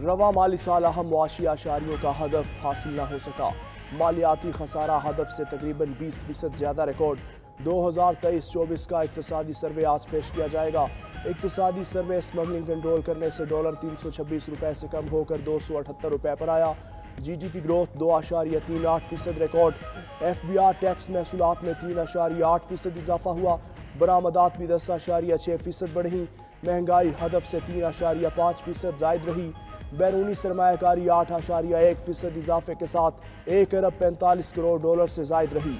रवा माली साल अहम मुआशी आशारियों का हदफ हासिल न हो सका। मालियाती खसारा हदफ से तकरीबन 20% ज़्यादा रिकॉर्ड। 2023-24 का इक्तिसादी सर्वे आज पेश किया जाएगा। इक्तिसादी सर्वे स्मगलिंग कंट्रोल करने से $326 से कम होकर $278 पर आया। GDP growth 2.38% record. FBR tax महसूलात में 3.8% इजाफा हुआ। बरामदात भी 10.6% बढ़ी। महंगाई हदफ से 3.5% जायद रही। बैरूनी सरमायाकारी 8.1% इजाफे के साथ $1.45 करोड़ से जायद रही।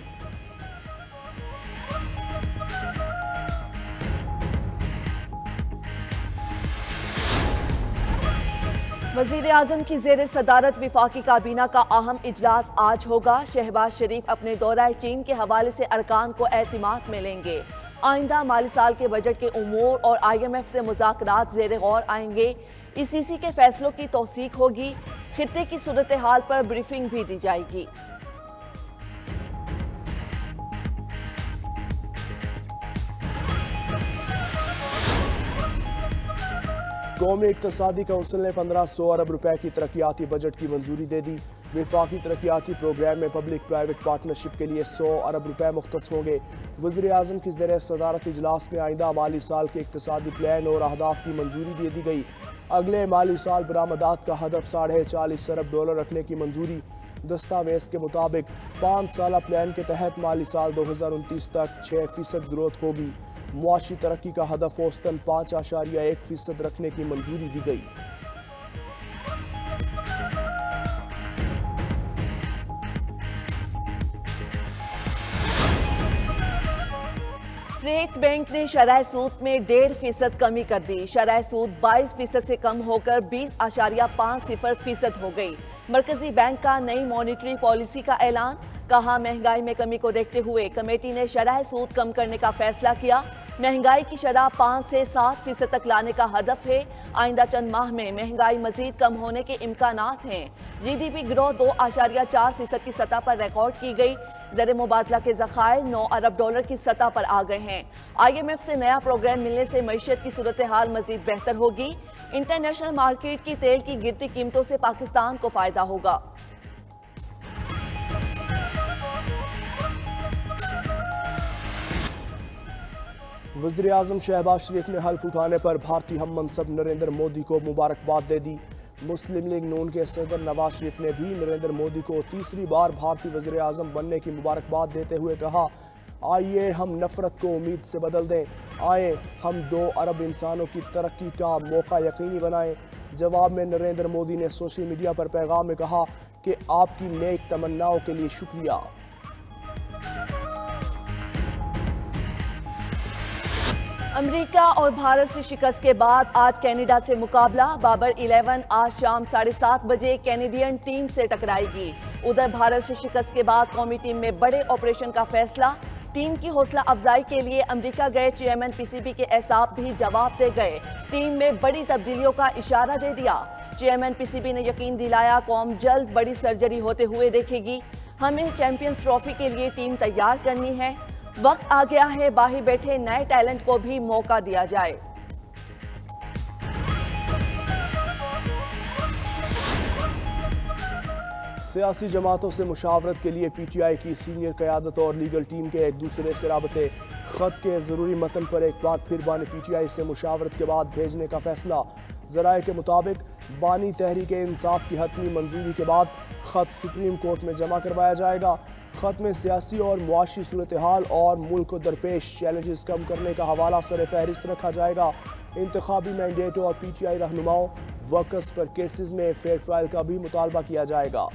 वज़ीर-ए-आज़म की ज़ेर सदारत विफाकी काबीना का अहम इजलास आज होगा। शहबाज शरीफ अपने दौरा चीन के हवाले से अरकान को एतमाद में लेंगे। आइंदा माली साल के बजट के उमूर और IMF से मुज़ाकरात ज़ेर गौर आएंगे। ICC के फैसलों की तौसीक होगी। खित्ते की सूरत हाल पर ब्रीफिंग भी दी जाएगी। कौमी इक्तिसादी कौंसिल ने 1500 अरब रुपए की तरक्याती बजट की मंजूरी दे दी। विफाकी तरक्याती प्रोग्राम में पब्लिक प्राइवेट पार्टनरशिप के लिए 100 अरब रुपए मुख्तस होंगे। वज़ीर-ए-आज़म की ज़ेर सदारत इजलास में आइंदा माली साल के इक्तिसादी प्लान और अहदाफ की मंजूरी दे दी गई। अगले माली साल बरामदात का हदफ $40.5 अरब रखने की मंजूरी। दस्तावेज़ के मुताबिक 5 साला प्लान के तहत माली साल 2029 तक 6% ग्रोथ होगी। मुआशी तरक्की का हदफ औसतन 5.1% रखने की मंजूरी दी गई। स्टेट बैंक ने शरह सूद में 1.5% कमी कर दी। शरह सूद 22% से कम होकर 20.50% हो गई। मरकजी बैंक का नई मॉनिटरी पॉलिसी का ऐलान। कहा, महंगाई में कमी को देखते हुए कमेटी ने शरह सूद कम करने का फैसला किया। महंगाई की शरह 5 से 7% तक लाने का हदफ है। आइंदा चंद माह में महंगाई मजीद कम होने के इम्कानात हैं। GDP ग्रोथ 2.4% की सतह पर रिकॉर्ड की गई। ज़र मुबादला के ज़खायर $9 अरब की सतह पर आ गए हैं। IMF से नया प्रोग्राम मिलने से मईशत की सूरत हाल मजीद बेहतर होगी। इंटरनेशनल मार्केट की तेल की गिरती कीमतों से पाकिस्तान को फायदा होगा। वज़ीर-ए-आज़म शहबाज शरीफ ने हल्फ उठाने पर भारतीय हम मनसब नरेंद्र मोदी को मुबारकबाद दे दी। मुस्लिम लीग नून के सदर नवाज शरीफ ने भी नरेंद्र मोदी को तीसरी बार भारतीय वज़ीर-ए-आज़म बनने की मुबारकबाद देते हुए कहा, आइए हम नफरत को उम्मीद से बदल दें, आए हम 2 अरब इंसानों की तरक्की का मौका यकीनी बनाएं। जवाब में नरेंद्र मोदी ने सोशल मीडिया पर पैगाम में कहा कि आपकी नेक तमन्नाओं के लिए शुक्रिया। अमेरिका और भारत से शिकस्त के बाद आज कनाडा से मुकाबला। बाबर 11 आज शाम 7:30 बजे कैनेडियन टीम से टकराएगी। उधर भारत से शिकस्त के बाद कौमी टीम में बड़े ऑपरेशन का फैसला। टीम की हौसला अफजाई के लिए अमेरिका गए चेयरमैन PCB के एहसाब भी जवाब दे गए। टीम में बड़ी तब्दीलियों का इशारा दे दिया। चेयरमैन PCB ने यकीन दिलाया, कौम जल्द बड़ी सर्जरी होते हुए देखेगी। हमें चैंपियंस ट्रॉफी के लिए टीम तैयार करनी है। वक्त आ गया है बाहर बैठे नए टैलेंट को भी मौका दिया जाए। सियासी जमातों से मुशावरत के लिए PTI की सीनियर क़यादत और लीगल टीम के एक दूसरे से राबते। ख़त के ज़रूरी मतन पर एक बार फिर बानी PTI से मुशावरत के बाद भेजने का फैसला। ज़राए के मुताबिक बानी तहरीक इंसाफ की हतमी मंजूरी के बाद ख़त सुप्रीम कोर्ट में जमा करवाया जाएगा। ख़त में सियासी और मुआशी सूरत हाल और मुल्क को दरपेश चैलेंजेस कम करने का हवाला सर फहरिस्त रखा जाएगा। इंतखाबी मैंडेटों और PTI रहनुमाओं वर्कर्स पर केसेस में फेयर ट्रायल का भी मुतालबा किया जाएगा।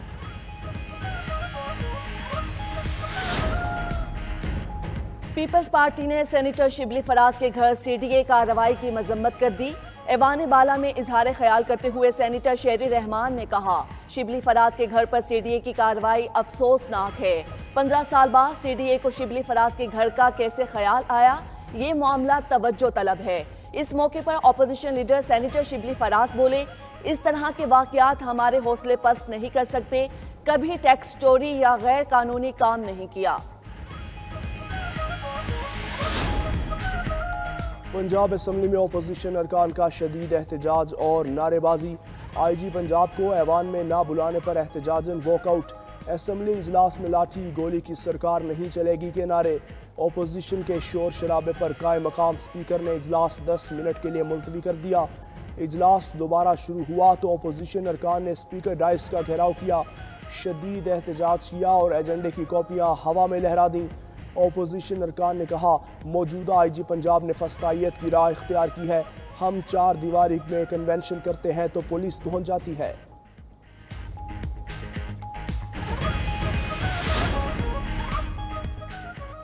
पीपल्स पार्टी ने सेनेटर शिबली फराज के घर CDA कार्रवाई की मजम्मत कर दी। ऐवान बाला में इजहार ख्याल करते हुए सेनेटर शेरी रहमान ने कहा, शिबली फराज के घर पर CDA की कार्रवाई अफसोसनाक है। 15 साल बाद CDA को शिबली फराज के घर का कैसे ख्याल आया, ये मामला तवज्जो तलब है। इस मौके पर opposition leader senator Shibli Faraz बोले, इस तरह के वाकयात हमारे हौसले पस्त नहीं कर सकते। कभी टैक्स चोरी या गैर कानूनी काम नहीं किया। पंजाब असम्बली में अपोजिशन अरकान का शदीद एहतजाज और नारेबाजी। IG पंजाब को ऐवान में ना बुलाने पर एहतजाजन वॉकआउट। असेंबली इजलास में लाठी गोली की सरकार नहीं चलेगी के नारे। ओपोजिशन के शोर शराबे पर कायम मकाम स्पीकर ने इजलास 10 मिनट के लिए मुलतवी कर दिया। इजलास दोबारा शुरू हुआ तो ओपोजिशन अरकान ने स्पीकर डाइस का घेराव किया, शदीद एहतजाज किया और एजेंडे की कॉपियां हवा में लहरा दी। ओपोजिशन अरकान ने कहा, मौजूदा IG पंजाब ने फस्तायत की राह इख्तियार की है। हम 4 दीवारी में कन्वेंशन करते हैं तो पुलिस पहुंच जाती है।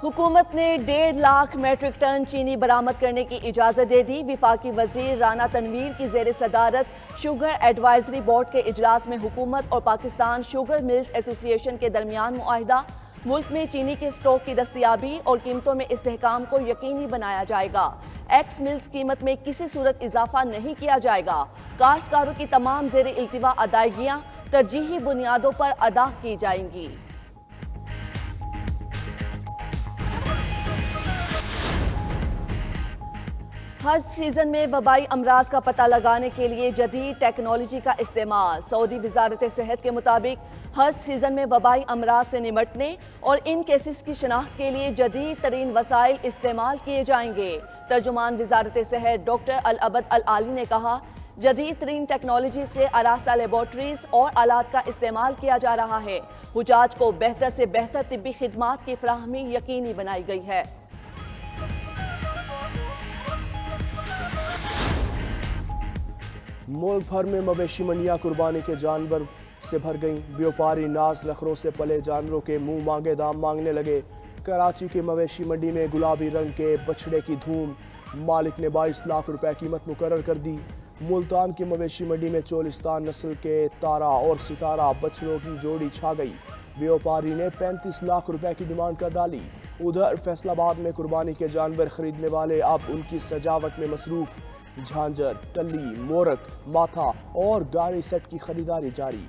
हुकूमत ने 1.5 लाख मेट्रिक टन चीनी बरामद करने की इजाज़त दे दी। विफाकी वजीर राना तनवीर की जेर सदारत शुगर एडवाइजरी बोर्ड के इजलास में हुकूमत और पाकिस्तान शुगर मिल्स एसोसिएशन के दरमियान मुआहिदा। मुल्क में चीनी के स्टॉक की दस्तयाबी और कीमतों में इस्तेहकाम को यकीनी बनाया जाएगा। एक्स मिल्स कीमत में किसी सूरत इजाफा नहीं किया जाएगा। काश्तकारों की तमाम जेर इल्तिवा अदायगियाँ तरजीही बुनियादों पर अदा की जाएंगी। हज सीजन में वबाई अमराज का पता लगाने के लिए जदीद टेक्नोलॉजी का इस्तेमाल। सऊदी वजारत सेहत के मुताबिक हज सीजन में वबाई अमराज से निमटने और इन केसेस की शनाख्त के लिए जदीद तरीन वसाइल इस्तेमाल किए जाएंगे। तर्जुमान वजारत सेहत डॉक्टर अल अबद अल आली ने कहा, जदीद तरीन टेक्नोलॉजी से आरास्ता लेबॉर्ट्रीज और आलात का इस्तेमाल किया जा रहा है। हुजाज को बेहतर से बेहतर तिब्बी खिदमात की फराहमी यकीनी बनाई गई है। मुल्क भर में मवेशी मंडियां कुर्बानी के जानवर से भर गईं। व्यापारी नाज नखरों से पले जानवरों के मुंह मांगे दाम मांगने लगे। कराची की मवेशी मंडी में गुलाबी रंग के बछड़े की धूम। मालिक ने 22 लाख रुपए कीमत मुकर्रर कर दी। मुल्तान की मवेशी मंडी में चोलिस्तान नस्ल के तारा और सितारा बछड़ों की जोड़ी छा गई। व्यापारी ने 35 लाख रुपए की डिमांड कर डाली। उधर फैसलाबाद में कुर्बानी के जानवर खरीदने वाले अब उनकी सजावट में मसरूफ। झांझर, टल्ली, मोरक, माथा और गाड़ी सेट की खरीदारी जारी।